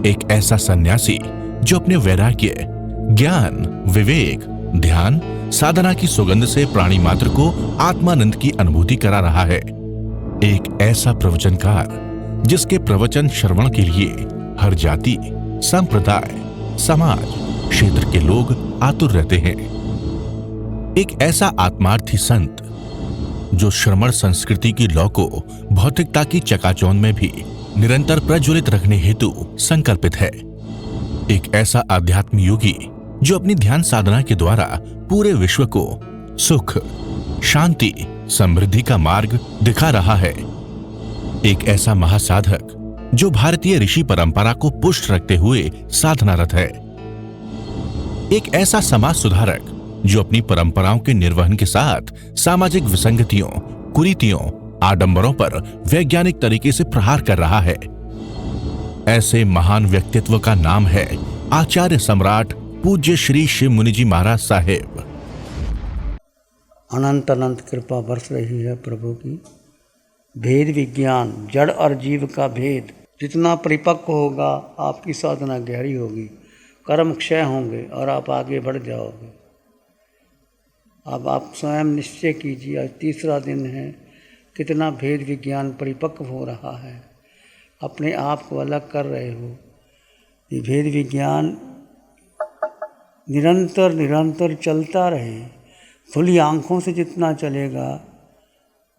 एक ऐसा सन्यासी जो अपने वैराग्य, ज्ञान, विवेक, ध्यान, साधना की सुगंध से प्राणी मात्र को आत्मानंद की अनुभूति करा रहा है। एक ऐसा प्रवचनकार जिसके प्रवचन श्रवण के लिए हर जाति, संप्रदाय, समाज, क्षेत्र के लोग आतुर रहते हैं। एक ऐसा आत्मार्थी संत जो श्रमण संस्कृति की लौ को भौतिकता की चकाचौंध में भी निरंतर प्रज्वलित रखने हेतु संकल्पित है। एक ऐसा आध्यात्म योगी जो अपनी ध्यान साधना के द्वारा पूरे विश्व को सुख, शांति, समृद्धि का मार्ग दिखा रहा है। एक ऐसा महासाधक जो भारतीय ऋषि परंपरा को पुष्ट रखते हुए साधनारत है। एक ऐसा समाज सुधारक जो अपनी परंपराओं के निर्वहन के साथ सामाजिक विसंगतियों, कुरीतियों, आडंबरों पर वैज्ञानिक तरीके से प्रहार कर रहा है। ऐसे महान व्यक्तित्व का नाम है आचार्य सम्राट पूज्य श्री शिव मुनि जी महाराज साहेब। अनंत अनंत कृपा बरस रही है प्रभु की। भेद विज्ञान, जड़ और जीव का भेद जितना परिपक्व होगा आपकी साधना गहरी होगी, कर्म क्षय होंगे और आप आगे बढ़ जाओगे। अब आप स्वयं निश्चय कीजिए, आज तीसरा दिन है, कितना भेद विज्ञान परिपक्व हो रहा है, अपने आप को अलग कर रहे हो। ये भेद विज्ञान निरंतर निरंतर चलता रहे। खुली आँखों से जितना चलेगा,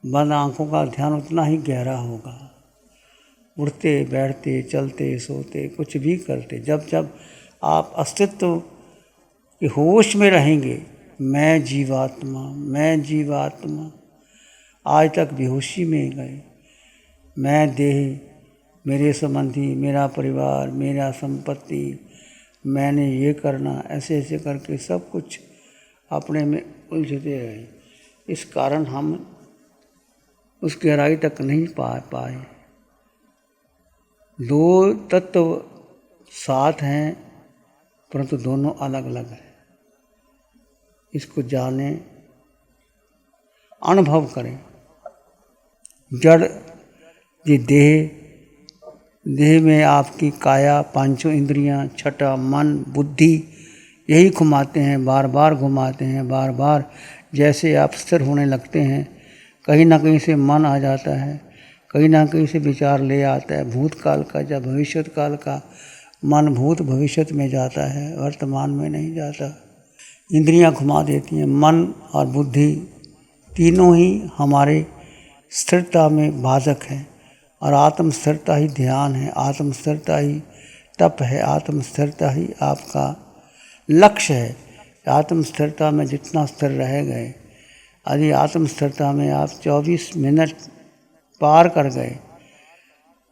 बंद आँखों का ध्यान उतना ही गहरा होगा। उठते बैठते चलते सोते कुछ भी करते, जब जब आप अस्तित्व के होश में रहेंगे, मैं जीवात्मा, मैं जीवात्मा, आज तक बेहोशी में गए, मैं देह, मेरे संबंधी, मेरा परिवार, मेरा संपत्ति, मैंने ये करना, ऐसे ऐसे करके सब कुछ अपने में उलझते रहे। इस कारण हम उस गहराई तक नहीं पाए। दो तत्व साथ हैं परंतु दोनों अलग अलग हैं। इसको जाने, अनुभव करें। जड़ ये देह में आपकी काया, पांचों इंद्रियां, छठा मन, बुद्धि यही घुमाते हैं, बार बार घुमाते हैं, बार बार। जैसे आप स्थिर होने लगते हैं, कहीं ना कहीं से मन आ जाता है, कहीं ना कहीं से विचार ले आता है, भूतकाल का या भविष्य काल का। मन भूत भविष्य में जाता है, वर्तमान में नहीं जाता। इंद्रियां घुमा देती हैं। मन और बुद्धि तीनों ही हमारे स्थिरता में बाधक हैं, और आत्म स्थिरता ही ध्यान है, आत्म स्थिरता ही तप है, आत्म स्थिरता ही आपका लक्ष्य है। आत्म स्थिरता में जितना स्थिर रह गए, यदि आत्म स्थिरता में आप 24 मिनट पार कर गए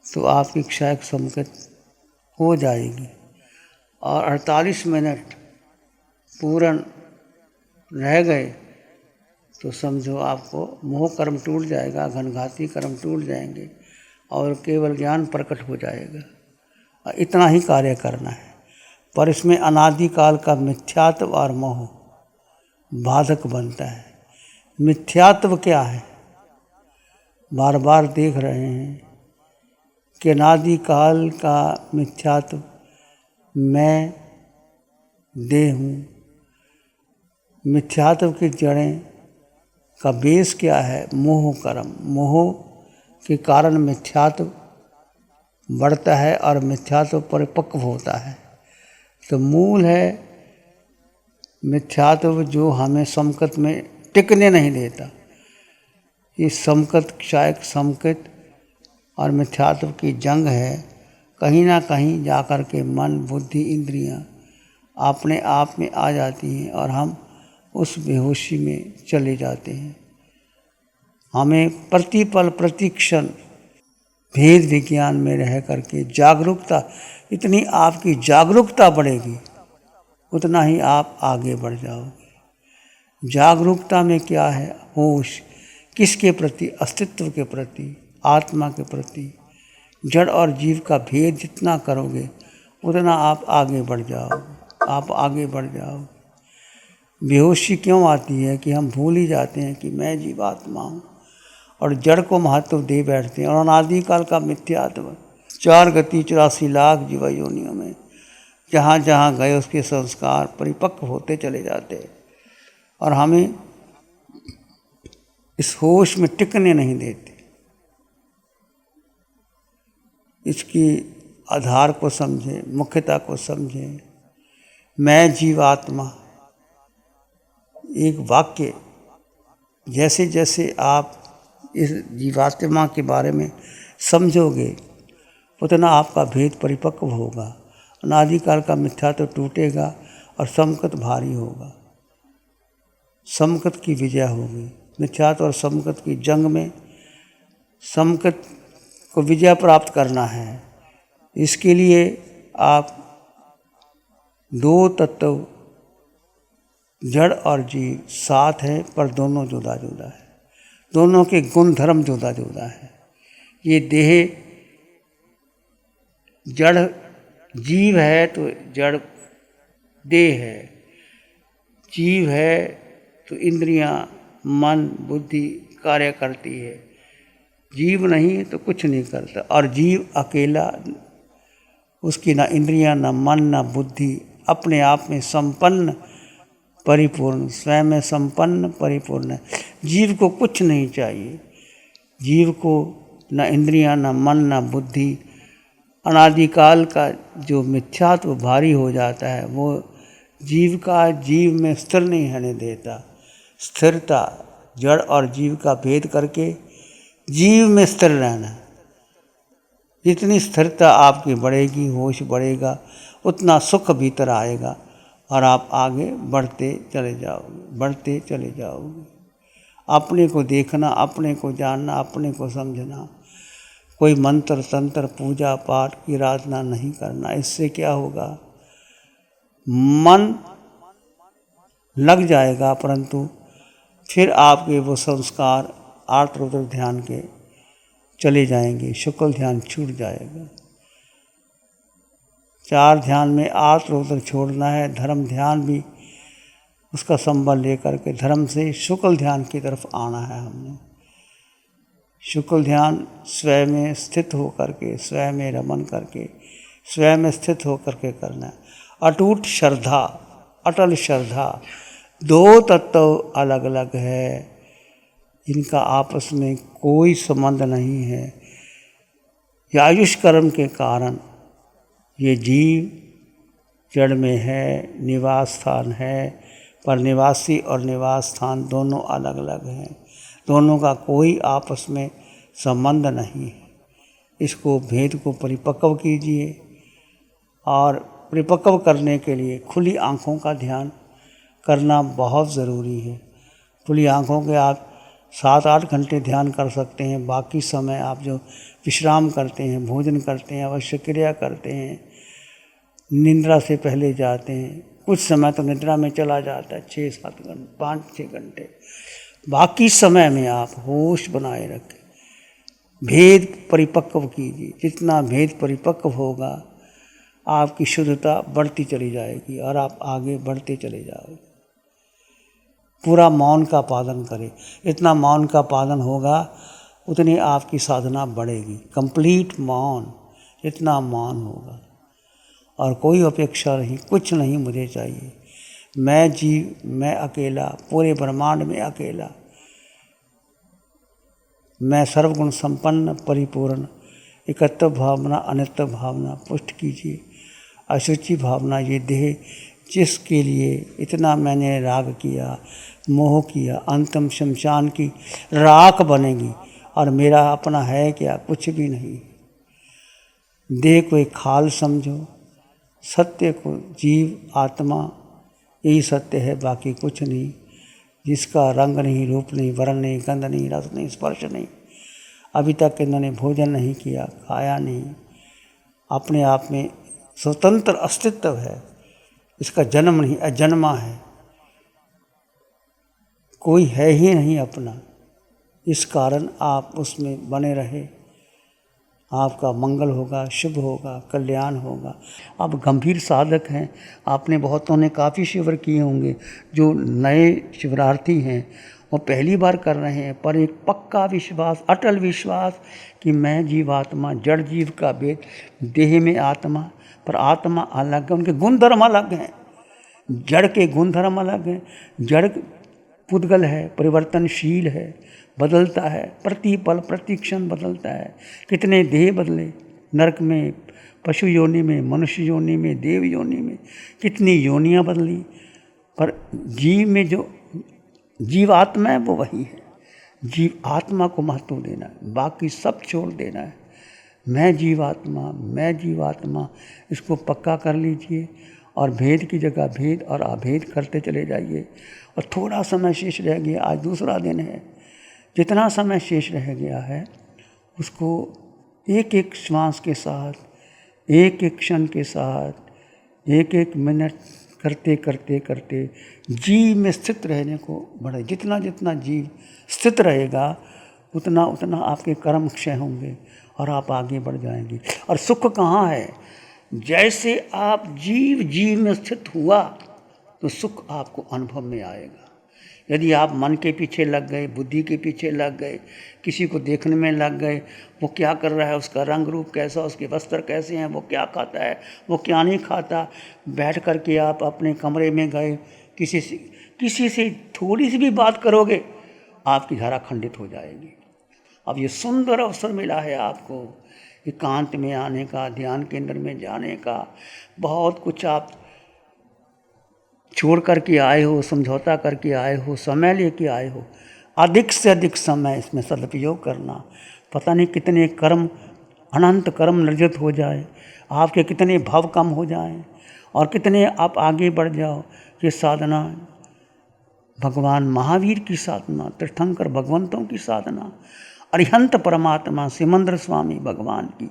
तो आपकी क्षय संकेत हो जाएगी, और 48 मिनट पूर्ण रह गए तो समझो आपको मोह कर्म टूट जाएगा, घनघाती कर्म टूट जाएंगे और केवल ज्ञान प्रकट हो जाएगा। इतना ही कार्य करना है, पर इसमें अनादिकाल का मिथ्यात्व और मोह बाधक बनता है। मिथ्यात्व क्या है? बार बार देख रहे हैं कि अनादिकाल का मिथ्यात्व मैं देह हूँ। मिथ्यात्व की जड़ें का बेस क्या है? मोह कर्म। मोह के कारण मिथ्यात्व बढ़ता है और मिथ्यात्व परिपक्व होता है। तो मूल है मिथ्यात्व, जो हमें समकत में टिकने नहीं देता। ये समकत, क्षायक समकत और मिथ्यात्व की जंग है। कहीं ना कहीं जाकर के मन, बुद्धि, इंद्रियां अपने आप में आ जाती हैं और हम उस बेहोशी में चले जाते हैं। हमें प्रतिपल प्रतिक्षण भेद विज्ञान में रह करके जागरूकता, इतनी आपकी जागरूकता बढ़ेगी उतना ही आप आगे बढ़ जाओगे। जागरूकता में क्या है? होश। किसके प्रति? अस्तित्व के प्रति, आत्मा के प्रति। जड़ और जीव का भेद जितना करोगे उतना आप आगे बढ़ जाओगे, आप आगे बढ़ जाओगे। बेहोशी क्यों आती है कि हम भूल ही जाते हैं कि मैं जीवात्मा हूँ और जड़ को महत्व दे बैठते हैं, और अनादिकाल का मिथ्यात्व चार गति 84 लाख जीव योनियों में जहाँ जहाँ गए उसके संस्कार परिपक्व होते चले जाते और हमें इस होश में टिकने नहीं देते। इसकी आधार को समझे, मुख्यता को समझे। मैं जीवात्मा, एक वाक्य, जैसे जैसे आप इस जीवात्मा के बारे में समझोगे उतना आपका भेद परिपक्व होगा। अनादिकाल का मिथ्या तो टूटेगा और समकत भारी होगा। समकत की विजय होगी। मिथ्यात्व और समकत की जंग में समकत को विजय प्राप्त करना है। इसके लिए आप दो तत्व जड़ और जीव साथ हैं पर दोनों जुदा जुदा है। दोनों के गुण धर्म जुदा जुदा है। ये देह जड़ जीव है तो जड़ देह है, जीव है तो इंद्रियां, मन, बुद्धि कार्य करती है। जीव नहीं तो कुछ नहीं करता। और जीव अकेला, उसकी ना इंद्रियां, ना मन, ना बुद्धि, अपने आप में संपन्न परिपूर्ण, स्वयं में संपन्न परिपूर्ण है। जीव को कुछ नहीं चाहिए। जीव को न इंद्रियां, न मन, न बुद्धि। अनादिकाल का जो मिथ्यात्व भारी हो जाता है वो जीव का जीव में स्थिर नहीं रहने देता। स्थिरता, जड़ और जीव का भेद करके जीव में स्थिर रहना। जितनी स्थिरता आपकी बढ़ेगी, होश बढ़ेगा, उतना सुख भीतर आएगा और आप आगे बढ़ते चले जाओगे, बढ़ते चले जाओगे। अपने को देखना, अपने को जानना, अपने को समझना। कोई मंत्र तंत्र पूजा पाठ की आराधना नहीं करना। इससे क्या होगा? मन लग जाएगा परंतु फिर आपके वो संस्कार आठ रुद्र ध्यान के चले जाएंगे। शुक्ल ध्यान छूट जाएगा। चार ध्यान में आठ रुद्र छोड़ना है। धर्म ध्यान भी उसका संबल लेकर के धर्म से शुक्ल ध्यान की तरफ आना है हमने। शुक्ल ध्यान स्वयं में स्थित होकर के, स्वयं में रमन करके, स्वयं में स्थित होकर के करना है। अटूट श्रद्धा, अटल श्रद्धा। दो तत्व अलग अलग है, इनका आपस में कोई संबंध नहीं है। ये आयुष कर्म के कारण ये जीव जड़ में है, निवास स्थान है, पर निवासी और निवास स्थान दोनों अलग अलग हैं। दोनों का कोई आपस में संबंध नहीं है। इसको भेद को परिपक्व कीजिए और परिपक्व करने के लिए खुली आँखों का ध्यान करना बहुत ज़रूरी है। खुली आँखों के आप 7-8 घंटे ध्यान कर सकते हैं। बाकी समय आप जो विश्राम करते हैं, भोजन करते हैं, अवश्य क्रिया करते हैं, निद्रा से पहले जाते हैं, कुछ समय तो निद्रा में चला जाता है 6-7 घंटे, 5-6 घंटे। बाकी समय में आप होश बनाए रखें, भेद परिपक्व कीजिए। जितना भेद परिपक्व होगा आपकी शुद्धता बढ़ती चली जाएगी और आप आगे बढ़ते चले जाओगे। पूरा मौन का पालन करें। इतना मौन का पालन होगा उतनी आपकी साधना बढ़ेगी। कंप्लीट मौन, इतना मौन होगा और कोई अपेक्षा नहीं, कुछ नहीं मुझे चाहिए। मैं जीव, मैं अकेला, पूरे ब्रह्मांड में अकेला। मैं सर्वगुण संपन्न परिपूर्ण। एकत्व भावना, अनित्व भावना पुष्ट कीजिए। अशुचि भावना, ये देह जिसके लिए इतना मैंने राग किया, मोह किया, अंतम शमशान की राख बनेगी और मेरा अपना है क्या? कुछ भी नहीं। देह को एक खाल समझो, सत्य को जीव आत्मा यही सत्य है, बाकी कुछ नहीं। जिसका रंग नहीं, रूप नहीं, वर्ण नहीं, गंध नहीं, रस नहीं, स्पर्श नहीं, अभी तक इन्होंने भोजन नहीं किया, खाया नहीं, अपने आप में स्वतंत्र अस्तित्व है। इसका जन्म नहीं, अजन्मा है, कोई है ही नहीं अपना। इस कारण आप उसमें बने रहे, आपका मंगल होगा, शुभ होगा, कल्याण होगा। आप गंभीर साधक हैं, आपने बहुतों ने काफ़ी शिविर किए होंगे। जो नए शिविरार्थी हैं वो पहली बार कर रहे हैं, पर एक पक्का विश्वास, अटल विश्वास कि मैं जीवात्मा, जड़ जीव का भेद, देह में आत्मा, पर आत्मा अलग है, उनके गुण धर्म अलग हैं, जड़ के गुण धर्म अलग हैं। जड़ पुद्गल है, परिवर्तनशील है, बदलता है, प्रतिपल प्रतिक्षण बदलता है। कितने देह बदले, नरक में, पशु योनि में, मनुष्य योनि में, देव योनि में, कितनी योनियाँ बदली, पर जीव में जो जीव आत्मा है वो वही है। जीव आत्मा को महत्व देना है, बाकी सब छोड़ देना है। मैं जीवात्मा, मैं जीवात्मा, इसको पक्का कर लीजिए और भेद की जगह भेद और अभेद करते चले जाइए। और थोड़ा समय शेष रह गया, आज दूसरा दिन है, जितना समय शेष रह गया है उसको एक एक श्वास के साथ, एक एक क्षण के साथ, एक एक मिनट करते करते करते जीव में स्थित रहने को बढ़े। जितना जितना जीव स्थित रहेगा उतना उतना आपके कर्म क्षय होंगे और आप आगे बढ़ जाएंगे। और सुख कहाँ है? जैसे आप जीव जीव में स्थित हुआ तो सुख आपको अनुभव में आएगा। यदि आप मन के पीछे लग गए, बुद्धि के पीछे लग गए, किसी को देखने में लग गए, वो क्या कर रहा है, उसका रंग रूप कैसा, उसके वस्त्र कैसे हैं, वो क्या खाता है, वो क्या नहीं खाता, बैठ कर के आप अपने कमरे में गए, किसी से थोड़ी सी भी बात करोगे आपकी धारा खंडित हो जाएगी। अब ये सुंदर अवसर मिला है आपको एकांत में आने का, ध्यान केंद्र में जाने का। बहुत कुछ आप छोड़ करके आए हो, समझौता करके आए हो, समय लेके आए हो। अधिक से अधिक समय इसमें सदुपयोग करना। पता नहीं कितने कर्म, अनंत कर्म निर्जित हो जाए, आपके कितने भाव कम हो जाएं और कितने आप आगे बढ़ जाओ। ये साधना भगवान महावीर की साधना, तीर्थंकर भगवंतों की साधना, अरिहंत परमात्मा सिमंद्र स्वामी भगवान की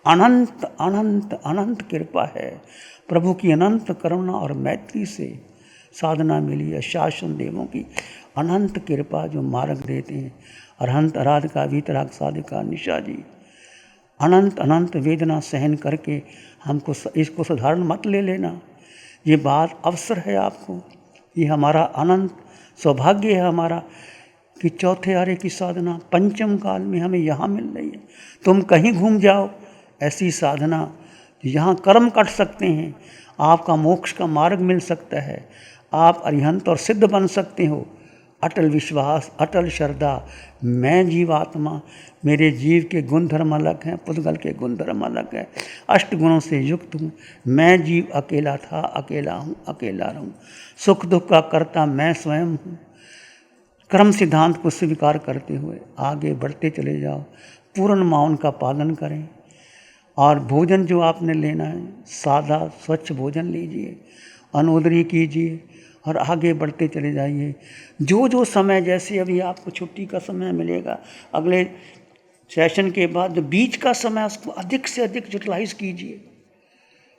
अनंत अनंत अनंत कृपा है। प्रभु की अनंत करुणा और मैत्री से साधना मिली है। शासन देवों की अनंत कृपा जो मार्ग देते हैं। अरहंत अराध का वीतराग साधिका निशा जी अनंत अनंत वेदना सहन करके हमको इसको साधारण मत ले लेना। ये बात अवसर है आपको, ये हमारा अनंत सौभाग्य है हमारा कि चौथे आर्य की साधना पंचम काल में हमें यहाँ मिल रही है। तुम कहीं घूम जाओ, ऐसी साधना यहाँ कर्म कट सकते हैं, आपका मोक्ष का मार्ग मिल सकता है, आप अरिहंत और सिद्ध बन सकते हो। अटल विश्वास, अटल श्रद्धा, मैं जीवात्मा, मेरे जीव के गुण धर्म अलग हैं, पुद्गल के गुण धर्म अलग हैं, अष्ट गुणों से युक्त हूँ। मैं जीव अकेला था, अकेला हूँ, अकेला रहूँ। सुख दुख का कर्ता मैं स्वयं हूँ। कर्म सिद्धांत को स्वीकार करते हुए आगे बढ़ते चले जाओ। पूर्ण मौन का पालन करें और भोजन जो आपने लेना है सादा स्वच्छ भोजन लीजिए, अनुदरी कीजिए और आगे बढ़ते चले जाइए। जो जो समय, जैसे अभी आपको छुट्टी का समय मिलेगा, अगले सेशन के बाद जो बीच का समय उसको अधिक से अधिक यूटिलाइज कीजिए।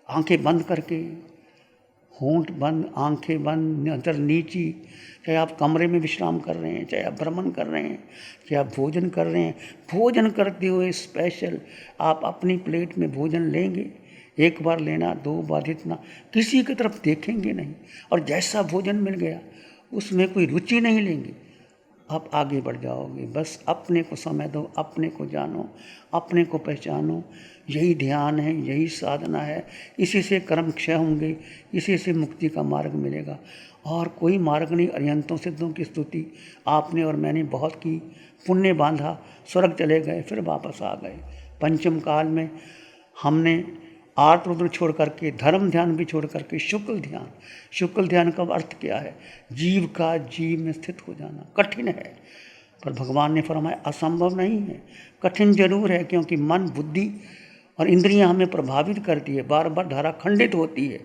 आंखें बंद करके, होंठ बंद, आंखें बंद, नजर नीची, चाहे आप कमरे में विश्राम कर रहे हैं, चाहे आप भ्रमण कर रहे हैं, चाहे आप भोजन कर रहे हैं। भोजन करते हुए स्पेशल आप अपनी प्लेट में भोजन लेंगे, एक बार लेना, दो बार इतना, किसी की तरफ देखेंगे नहीं और जैसा भोजन मिल गया उसमें कोई रुचि नहीं लेंगे, आप आगे बढ़ जाओगे। बस अपने को समय दो, अपने को जानो, अपने को पहचानो। यही ध्यान है, यही साधना है। इसी से कर्म क्षय होंगे, इसी से मुक्ति का मार्ग मिलेगा और कोई मार्ग नहीं। अरिहंतों सिद्धों की स्तुति आपने और मैंने बहुत की, पुण्य बांधा, स्वर्ग चले गए, फिर वापस आ गए। पंचम काल में हमने आर्त रुद्र छोड़ करके, धर्म ध्यान भी छोड़ करके शुक्ल ध्यान का अर्थ क्या है? जीव का जीव में स्थित हो जाना। कठिन है पर भगवान ने फरमाया असंभव नहीं है। कठिन जरूर है क्योंकि मन, बुद्धि और इंद्रियां हमें प्रभावित करती है, बार बार धारा खंडित होती है।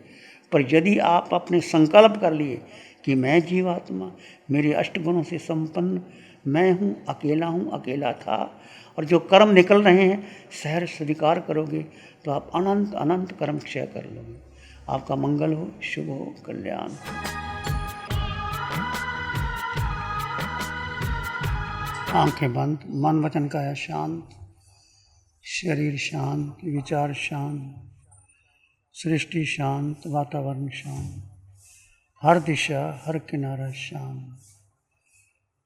पर यदि आप अपने संकल्प कर लिए कि मैं जीवात्मा, मेरे अष्टगुणों से संपन्न मैं हूँ, अकेला था, और जो कर्म निकल रहे हैं सहर्ष स्वीकार करोगे तो आप अनंत अनंत कर्म क्षय कर लोगे। आपका मंगल हो, शुभ हो, कल्याण हो। आंखें बंद, मन वचन काया शांत, शरीर शांत, विचार शांत, सृष्टि शांत, वातावरण शांत, हर दिशा हर किनारा शांत।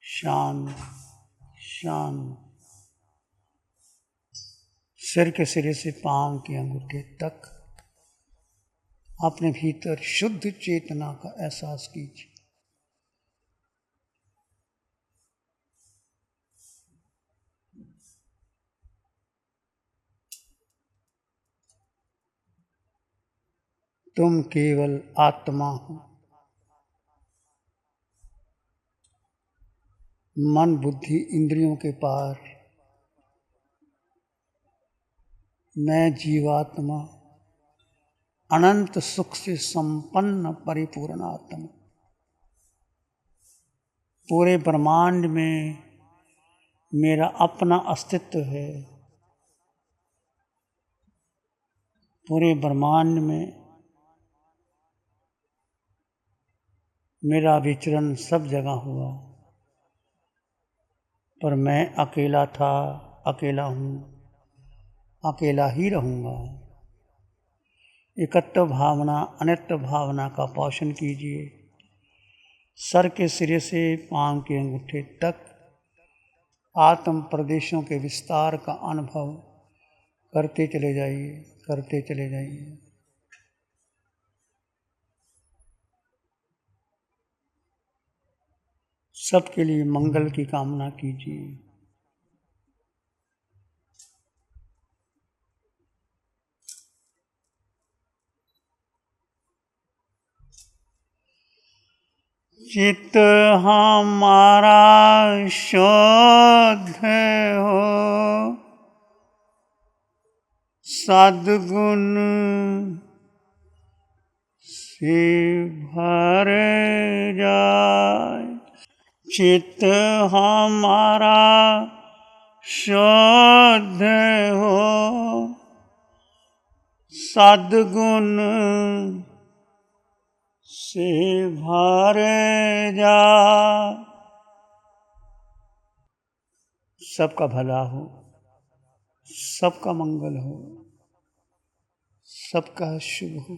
शांत शांत। सिर के सिरे से पांव के अंगूठे तक अपने भीतर शुद्ध चेतना का एहसास कीजिए। तुम केवल आत्मा हो। मन बुद्धि इंद्रियों के पार मैं जीवात्मा अनंत सुख से संपन्न परिपूर्ण आत्मा। पूरे ब्रह्मांड में मेरा अपना अस्तित्व है। पूरे ब्रह्मांड में मेरा विचरण सब जगह हुआ, पर मैं अकेला था, अकेला हूँ, अकेला ही रहूँगा। एकत्व भावना अनित्य भावना का पोषण कीजिए। सर के सिरे से पांव के अंगूठे तक आत्म प्रदेशों के विस्तार का अनुभव करते चले जाइए, करते चले जाइए। सबके लिए मंगल की कामना कीजिए। चित्त हमारा शुद्ध हो, सद्गुण से भर जाए। चित्त हमारा शुद्ध हो, सद्गुण से भर जा। सबका भला हो, सबका मंगल हो, सबका शुभ हो।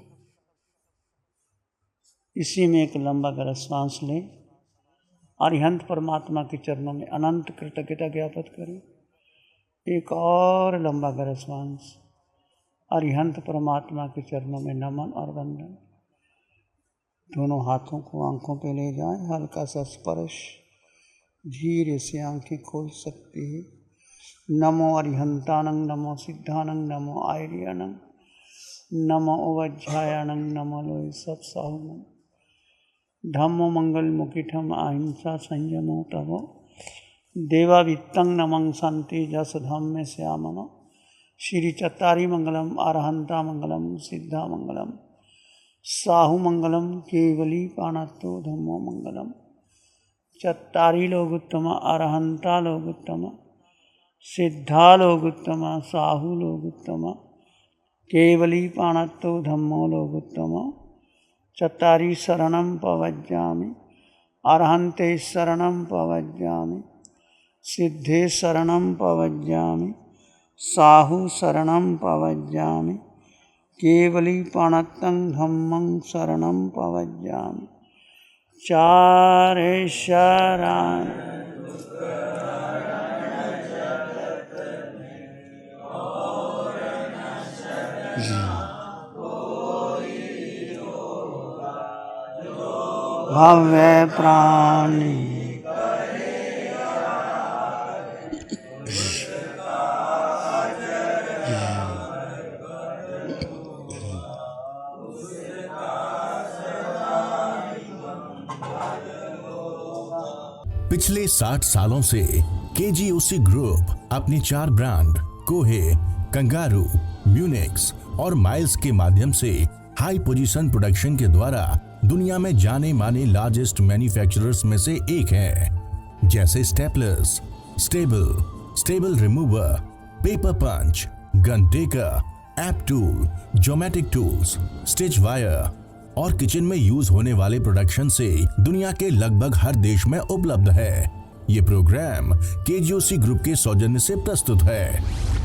इसी में एक लंबा गहरा सांस लें। अरिहंत परमात्मा के चरणों में अनंत कृतज्ञता ज्ञापित करें। एक और लंबा गहरा सांस। अरिहंत परमात्मा के चरणों में नमन और वंदन। दोनों हाथों को आंखों पे ले जाएं। हल्का सा स्पर्श। धीरे से आंखें खोल सकती है। नमो अरिहंतानंग, नमो सिद्धानंग, नमो आयर्यानंग, नमो उवज्झायानंग, नमो लोई सब साहुनंग। धम्मो मंगल मुकिठम अहिंसा संयमो तवो देवा वित्तं नमं संति जस धम्मे श्यामनो। श्री चत्तारी मंगलम, अरहंता मंगलम, सिद्धा मंगलम, साहु मंगलम, केवली पाणत्तो धम्मो मंगलम। चत्तारी लोग उत्तम, अरहंता लोग उत्तम, सिद्धा लोग उत्तम, साहु लोग उत्तम, केवली पाणत्तो धम्मो लोग उत्तम। चत्तारी शरणं पवज्जामि, अरहन्ते शरणं पवज्जामि, सिद्धे शरणं पवज्जामि, साहु शरणं पवज्जामि, केवली पाणत्तं धम्मं शरणं पवज्जामि। चारे शरण भव्य प्राणी पिछले 60 सालों से केजीओसी ग्रुप अपने 4 ब्रांड कोहे, कंगारू, म्यूनिक्स और माइल्स के माध्यम से हाई पोजीशन प्रोडक्शन के द्वारा दुनिया में जाने माने लार्जेस्ट मैन्युफैक्चरर्स में से एक है। जैसे staplers, staple remover, paper punch, gun tacker, app tool, geometric tools, stitch wire और किचन में यूज होने वाले प्रोडक्शन से दुनिया के लगभग हर देश में उपलब्ध है। ये प्रोग्राम केजीओसी ग्रुप के सौजन्य से प्रस्तुत है।